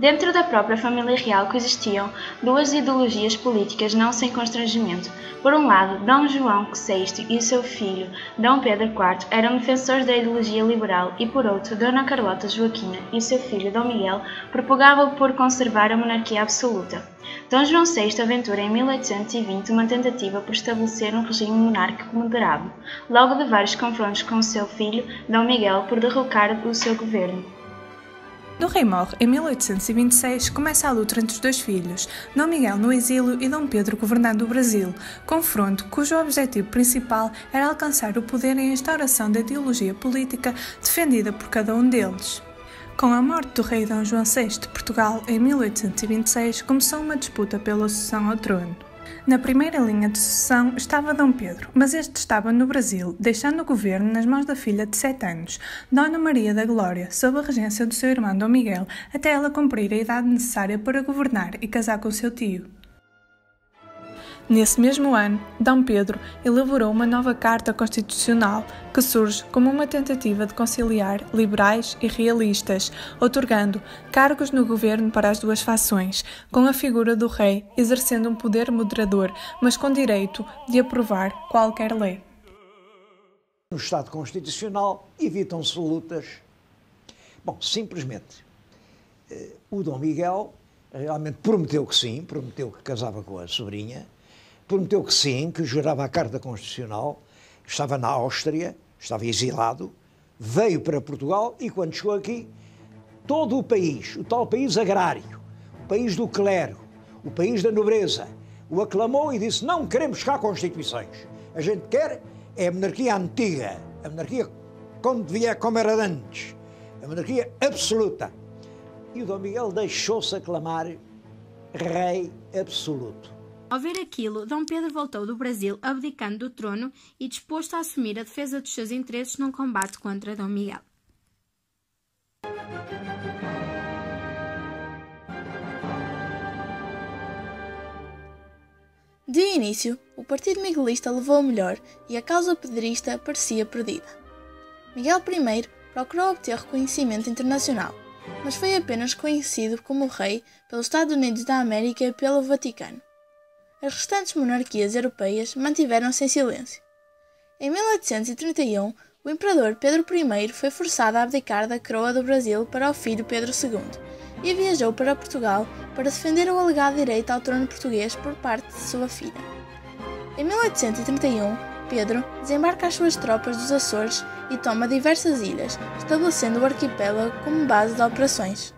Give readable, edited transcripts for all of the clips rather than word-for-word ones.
Dentro da própria família real coexistiam duas ideologias políticas não sem constrangimento. Por um lado, Dom João VI e o seu filho, Dom Pedro IV, eram defensores da ideologia liberal e, por outro, Dona Carlota Joaquina e o seu filho, Dom Miguel, propagavam por conservar a monarquia absoluta. Dom João VI aventura em 1820 uma tentativa por estabelecer um regime monárquico moderado, logo de vários confrontos com o seu filho, Dom Miguel, por derrocar o seu governo. O rei morre em 1826, começa a luta entre os dois filhos, Dom Miguel no exílio e Dom Pedro governando o Brasil, confronto cujo objetivo principal era alcançar o poder e a instauração da ideologia política defendida por cada um deles. Com a morte do rei Dom João VI de Portugal em 1826, começou uma disputa pela sucessão ao trono. Na primeira linha de sucessão estava Dom Pedro, mas este estava no Brasil, deixando o governo nas mãos da filha de 7 anos, Dona Maria da Glória, sob a regência do seu irmão Dom Miguel, até ela cumprir a idade necessária para governar e casar com seu tio. Nesse mesmo ano, Dom Pedro elaborou uma nova Carta Constitucional, que surge como uma tentativa de conciliar liberais e realistas, outorgando cargos no governo para as duas fações, com a figura do rei exercendo um poder moderador, mas com direito de aprovar qualquer lei. No Estado Constitucional evitam-se lutas. Bom, simplesmente, o Dom Miguel realmente prometeu que sim, prometeu que casava com a sobrinha, prometeu que sim, que jurava a Carta Constitucional, estava na Áustria, estava exilado, veio para Portugal e quando chegou aqui, todo o país, o tal país agrário, o país do clero, o país da nobreza, o aclamou e disse: não queremos cá Constituições, a gente quer é a monarquia antiga, a monarquia como era antes, a monarquia absoluta. E o Dom Miguel deixou-se aclamar rei absoluto. Ao ver aquilo, Dom Pedro voltou do Brasil abdicando do trono e disposto a assumir a defesa dos seus interesses num combate contra Dom Miguel. De início, o Partido Miguelista levou o melhor e a causa pedrista parecia perdida. Miguel I procurou obter reconhecimento internacional, mas foi apenas reconhecido como rei pelos Estados Unidos da América e pelo Vaticano. As restantes monarquias europeias mantiveram-se em silêncio. Em 1831, o imperador Pedro I foi forçado a abdicar da coroa do Brasil para o filho Pedro II e viajou para Portugal para defender o alegado direito ao trono português por parte de sua filha. Em 1831, Pedro desembarca as suas tropas dos Açores e toma diversas ilhas, estabelecendo o arquipélago como base de operações.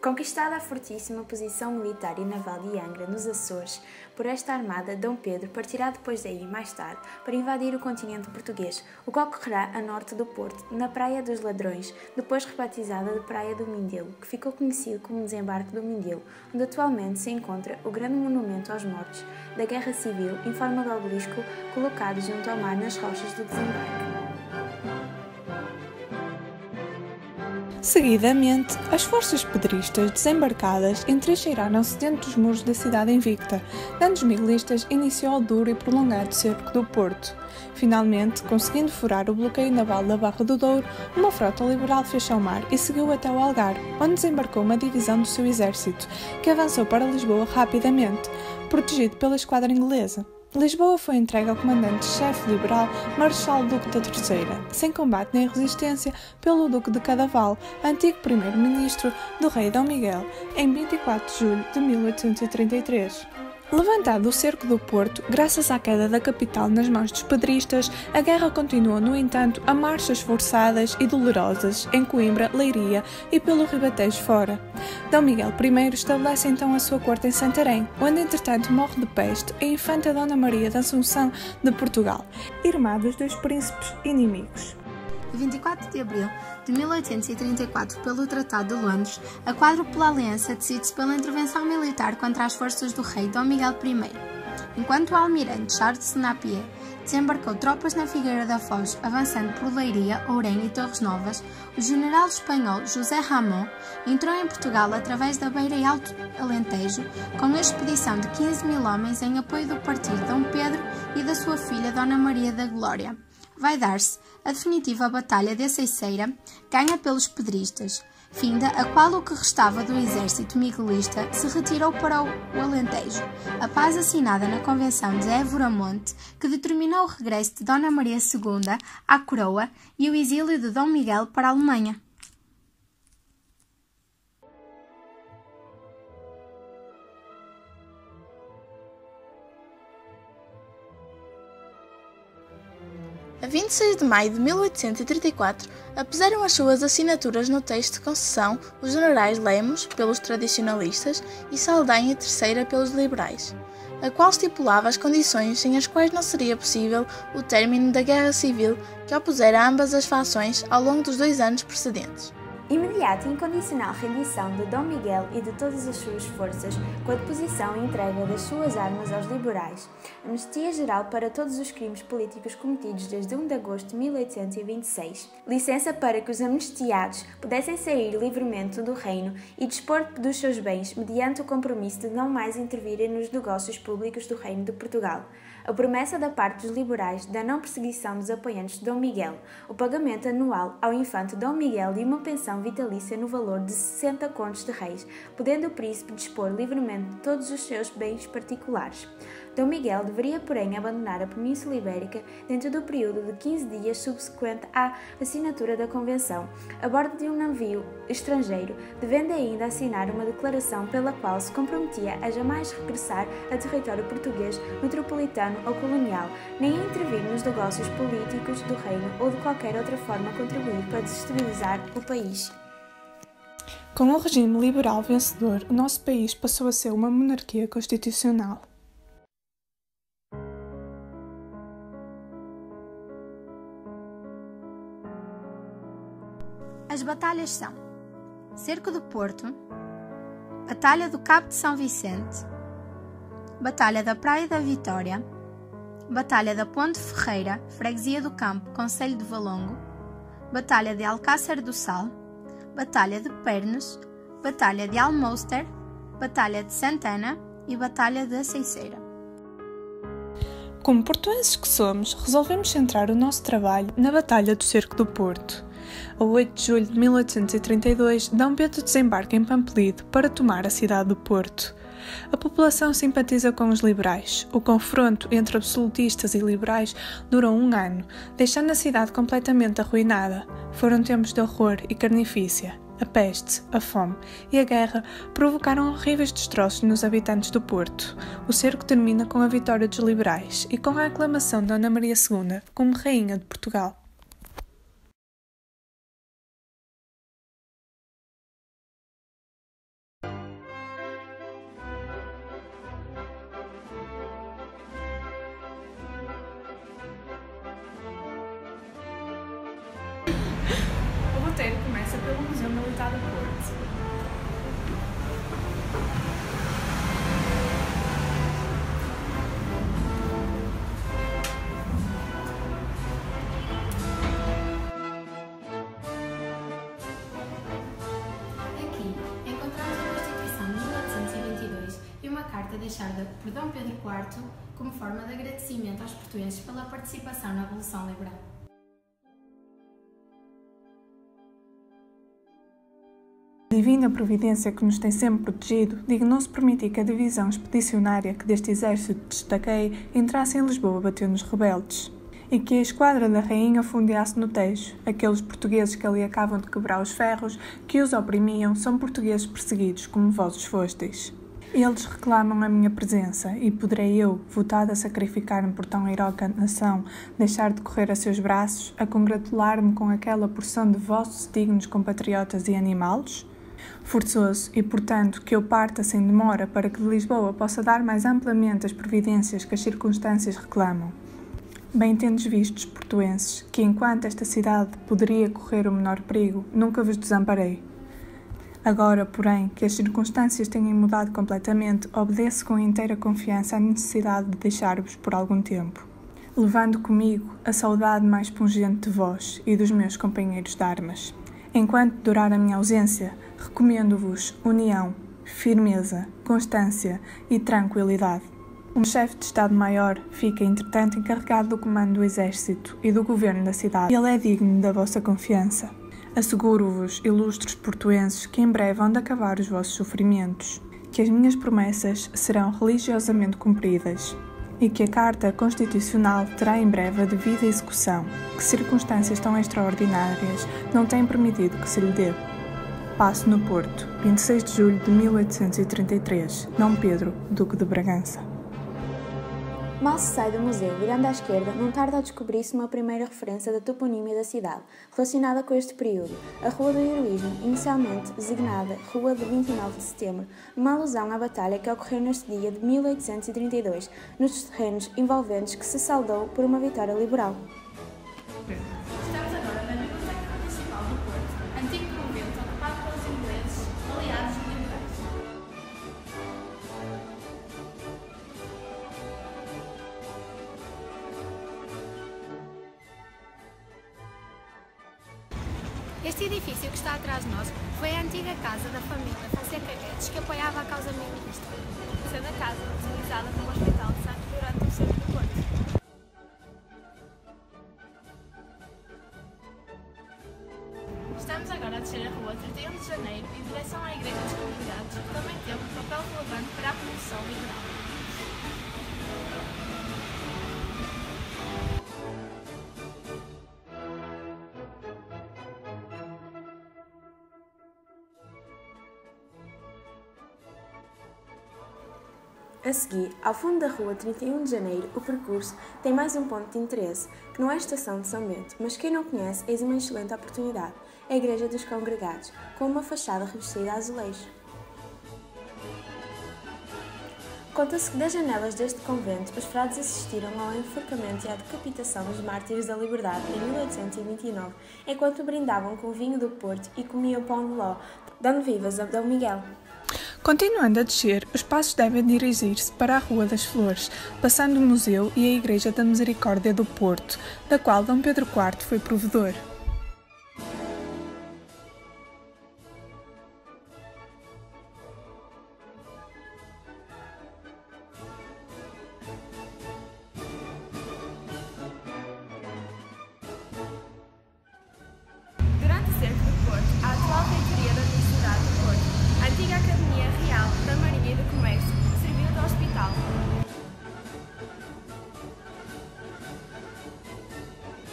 Conquistada a fortíssima posição militar e naval de Angra, nos Açores, por esta armada, Dom Pedro partirá depois daí, mais tarde, para invadir o continente português, o qual ocorrerá a norte do Porto, na Praia dos Ladrões, depois rebatizada de Praia do Mindelo, que ficou conhecido como Desembarque do Mindelo, onde atualmente se encontra o grande monumento aos mortos da Guerra Civil em forma de obelisco colocado junto ao mar nas rochas do desembarque. Seguidamente, as forças pedristas desembarcadas entrincheiraram-se dentro dos muros da cidade invicta, dando os miguelistas início ao duro e prolongado cerco do Porto. Finalmente, conseguindo furar o bloqueio naval da Barra do Douro, uma frota liberal fechou o mar e seguiu até o Algarve, onde desembarcou uma divisão do seu exército, que avançou para Lisboa rapidamente, protegido pela esquadra inglesa. Lisboa foi entregue ao comandante-chefe liberal Marechal Duque da Terceira, sem combate nem resistência, pelo Duque de Cadaval, antigo primeiro-ministro do rei Dom Miguel, em 24 de julho de 1833. Levantado o cerco do Porto, graças à queda da capital nas mãos dos pedristas, a guerra continuou, no entanto, a marchas forçadas e dolorosas em Coimbra, Leiria e pelo Ribatejo fora. Dom Miguel I estabelece então a sua corte em Santarém, onde entretanto morre de peste a infanta Dona Maria da Assunção de Portugal, irmã dos dois príncipes inimigos. 24 de abril de 1834, pelo Tratado de Londres, a Quádrupla Aliança decide-se pela intervenção militar contra as forças do rei Dom Miguel I. Enquanto o almirante Charles de Napier desembarcou tropas na Figueira da Foz, avançando por Leiria, Ourém e Torres Novas, o general espanhol José Ramón entrou em Portugal através da Beira e Alto Alentejo, com uma expedição de 15 mil homens em apoio do partido Dom Pedro e da sua filha Dona Maria da Glória. vai dar-se a definitiva Batalha de Aceiceira, ganha pelos pedristas, finda a qual o que restava do exército miguelista se retirou para o Alentejo. A paz assinada na Convenção de Évora-Monte, que determinou o regresso de Dona Maria II à coroa e o exílio de Dom Miguel para a Alemanha. A 26 de maio de 1834, apuseram as suas assinaturas no texto de concessão os generais Lemos, pelos tradicionalistas, e Saldanha III pelos liberais, a qual estipulava as condições sem as quais não seria possível o término da guerra civil que opusera ambas as fações ao longo dos 2 anos precedentes. Imediata e incondicional rendição de Dom Miguel e de todas as suas forças, com a deposição e entrega das suas armas aos liberais. Anistia geral para todos os crimes políticos cometidos desde 1 de agosto de 1826. Licença para que os amnistiados pudessem sair livremente do reino e dispor dos seus bens mediante o compromisso de não mais intervirem nos negócios públicos do reino de Portugal. A promessa da parte dos liberais da não perseguição dos apoiantes de Dom Miguel, o pagamento anual ao infante Dom Miguel de uma pensão vitalícia no valor de 60 contos de réis, podendo o príncipe dispor livremente de todos os seus bens particulares. Dom Miguel deveria, porém, abandonar a Península Ibérica dentro do período de 15 dias subsequente à assinatura da Convenção, a bordo de um navio estrangeiro, devendo ainda assinar uma declaração pela qual se comprometia a jamais regressar a território português, metropolitano ou colonial, nem a intervir nos negócios políticos do reino ou de qualquer outra forma contribuir para desestabilizar o país. Com o regime liberal vencedor, o nosso país passou a ser uma monarquia constitucional. As batalhas são: Cerco do Porto, Batalha do Cabo de São Vicente, Batalha da Praia da Vitória, Batalha da Ponte Ferreira, Freguesia do Campo, Concelho de Valongo, Batalha de Alcácer do Sal, Batalha de Pernes, Batalha de Almoster, Batalha de Santana e Batalha de Aceiceira. Como portuenses que somos, resolvemos centrar o nosso trabalho na Batalha do Cerco do Porto. A 8 de julho de 1832, Dom Pedro desembarca em Pamplide para tomar a cidade do Porto. A população simpatiza com os liberais. O confronto entre absolutistas e liberais durou 1 ano, deixando a cidade completamente arruinada. Foram tempos de horror e carnifícia. A peste, a fome e a guerra provocaram horríveis destroços nos habitantes do Porto. O cerco termina com a vitória dos liberais e com a aclamação de Dona Maria II como Rainha de Portugal. O roteiro começa pelo Museu Militar do Porto. Aqui encontramos a Constituição de 1822 e uma carta deixada por Dom Pedro IV como forma de agradecimento aos portugueses pela participação na Revolução Liberal. A divina providência que nos tem sempre protegido dignou-se permitir que a divisão expedicionária que deste exército destaquei entrasse em Lisboa bater nos rebeldes, e que a esquadra da rainha afundeasse no Tejo. Aqueles portugueses que ali acabam de quebrar os ferros que os oprimiam são portugueses perseguidos, como vós os fosteis. Eles reclamam a minha presença, e poderei eu, votada a sacrificar-me por tão heroica nação, deixar de correr a seus braços, a congratular-me com aquela porção de vossos dignos compatriotas e animá-los? Forçoso, e portanto que eu parta sem demora para que de Lisboa possa dar mais amplamente as providências que as circunstâncias reclamam. Bem tendes vistos, portuenses, que enquanto esta cidade poderia correr o menor perigo, nunca vos desamparei. Agora, porém, que as circunstâncias tenham mudado completamente, obedeço com inteira confiança à necessidade de deixar-vos por algum tempo, levando comigo a saudade mais pungente de vós e dos meus companheiros de armas. Enquanto durar a minha ausência, recomendo-vos união, firmeza, constância e tranquilidade. O chefe de Estado-Maior fica, entretanto, encarregado do comando do exército e do governo da cidade. Ele é digno da vossa confiança. Asseguro-vos, ilustres portuenses, que em breve hão de acabar os vossos sofrimentos, que as minhas promessas serão religiosamente cumpridas e que a Carta Constitucional terá em breve a devida execução, que circunstâncias tão extraordinárias não têm permitido que se lhe dê. Paço no Porto, 26 de julho de 1833, Dom Pedro, Duque de Bragança. Mal se sai do museu, virando à esquerda, não tarda a descobrir-se uma primeira referência da toponímia da cidade, relacionada com este período, a Rua do Heroísmo, inicialmente designada Rua de 29 de Setembro, numa alusão à batalha que ocorreu neste dia de 1832, nos terrenos envolventes que se saldou por uma vitória liberal. Estamos agora na Biblioteca Municipal do Porto, antigo convento ocupado pelos ingleses, aliados liberais. Este edifício que está atrás de nós foi a antiga casa da família Fonseca Guedes, que apoiava a causa miguelista, sendo a casa utilizada como Hospital de Santos durante o cerco do Porto. Estamos agora a descer a rua 31 de Janeiro em direção à Igreja dos Convidados, que também teve um papel relevante para a promoção liberal. A seguir, ao fundo da rua 31 de Janeiro, o percurso tem mais um ponto de interesse, que não é a estação de São Bento, mas quem não conhece, eis uma excelente oportunidade, a Igreja dos Congregados, com uma fachada revestida a azulejo. Conta-se que das janelas deste convento, os frades assistiram ao enforcamento e à decapitação dos mártires da liberdade em 1829, enquanto brindavam com o vinho do Porto e comiam pão de ló, dando vivas a Dom Miguel. Continuando a descer, os passos devem dirigir-se para a Rua das Flores, passando o Museu e a Igreja da Misericórdia do Porto, da qual Dom Pedro IV foi provedor. Durante o cerco do Porto, a atual reitoria da Universidade do Porto, a antiga Academia Real da Marinha e do Comércio, serviu de hospital.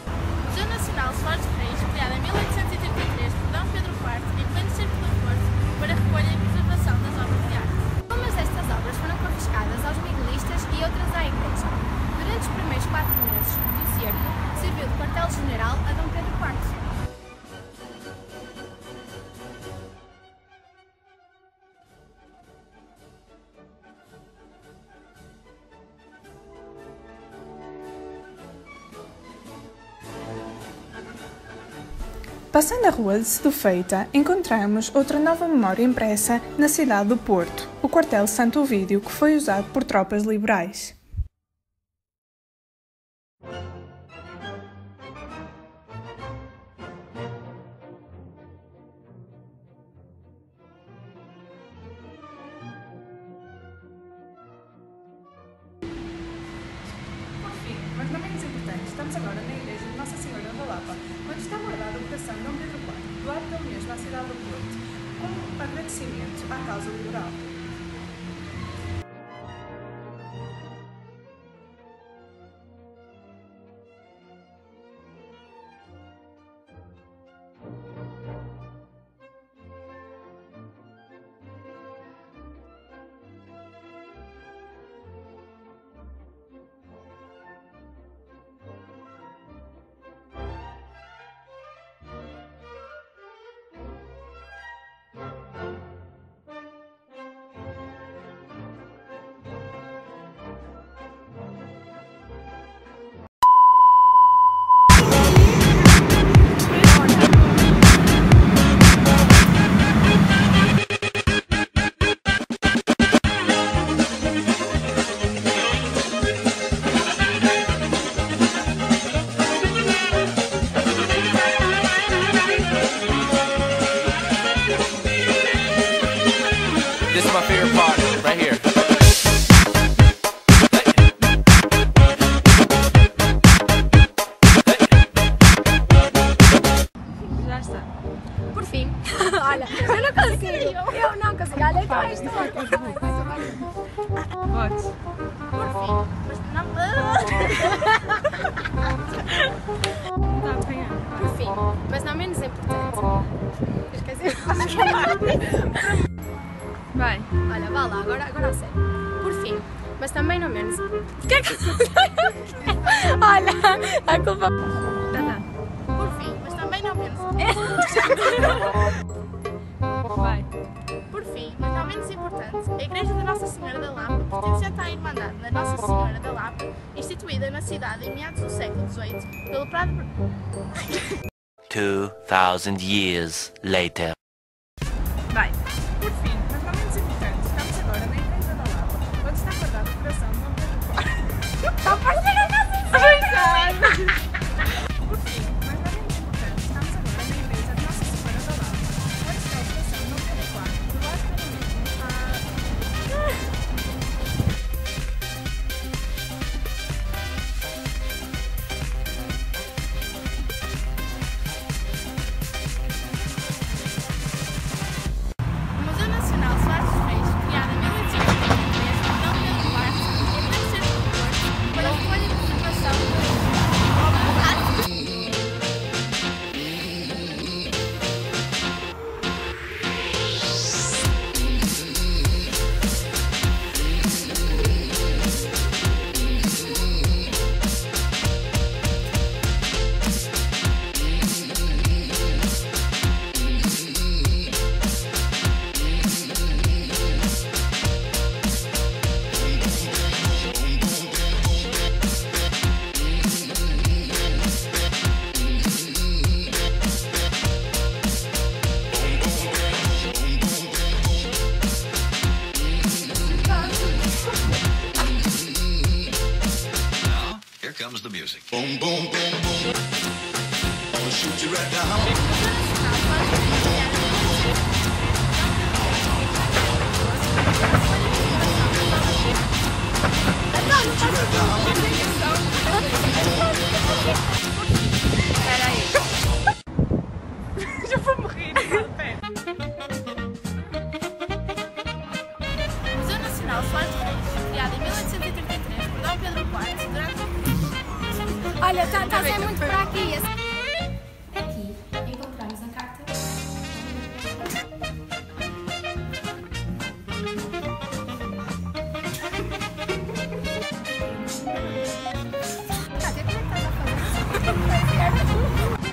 O Museu Nacional Soares de Reis, criado em 1833 por Dom Pedro IV, em pleno cerco do Porto, para a recolha e preservação das obras de arte. Algumas destas obras foram confiscadas aos miguelistas e outras à Igreja. Durante os primeiros 4 meses do cerco, serviu de quartel-general a Dom Pedro IV. Passando a rua de Sedufeita, encontramos outra nova memória impressa na cidade do Porto, o quartel Santo Ovídio, que foi usado por tropas liberais. Por fim, mas não menos importante, estamos agora na igreja de Nossa Senhora da Lapa, onde está guardada a vocação de Dom Pedro IV, doado pelo mesmo à cidade do Porto, como agradecimento à causa liberal. This is my favorite part, right here. Olha, eu não consigo. Eu não consigo. Olha, então és tu. Podes. Por fim, mas não... Está a apanhar. Por fim, mas não menos importante. Esqueci. Vai. Olha, vá lá, agora a sério. Por fim, mas também não menos... Olha, a culpa... Por fim, mas também não menos... Vai. Por fim, mas não menos importante, a Igreja da Nossa Senhora da Lapa, pertencente à Irmandade da Nossa Senhora da Lapa, instituída na cidade em meados do século XVIII pelo Prado... 2000 years later. Vai. Por fim, mas não menos importante, estamos agora na Igreja da Lapa, onde está guardado o coração de Dom Pedro IV. Está a parecer a nossa senhora! Por fim, mas não menos importante, estamos agora na Igreja de Nossa Senhora da Lapa, onde está o coração de Dom Pedro IV, do lado do O Museu Nacional Soares dos Reis, criado em 1833 por Dom Pedro IV, é terceiro do Porto para a recolha e preservação da obra de arte. Here comes the music. Boom, boom, boom, boom. I'll shoot you right down. Espera aí. Já vou morrer. Espera. O Museu Nacional Soares dos Reis, criado em 1833 por Dom Pedro IV, durante... Olha, está a ser muito para aqui. Aqui encontramos a carta.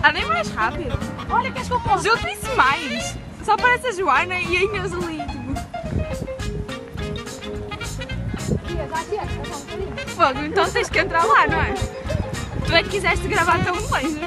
Andei mais rápido. Olha, queres que eu possa? Eu disse mais. Só parece a Joana e a Inês ali. Fogo, então tens que entrar lá, não é? Tu é que quiseste gravar tão longe.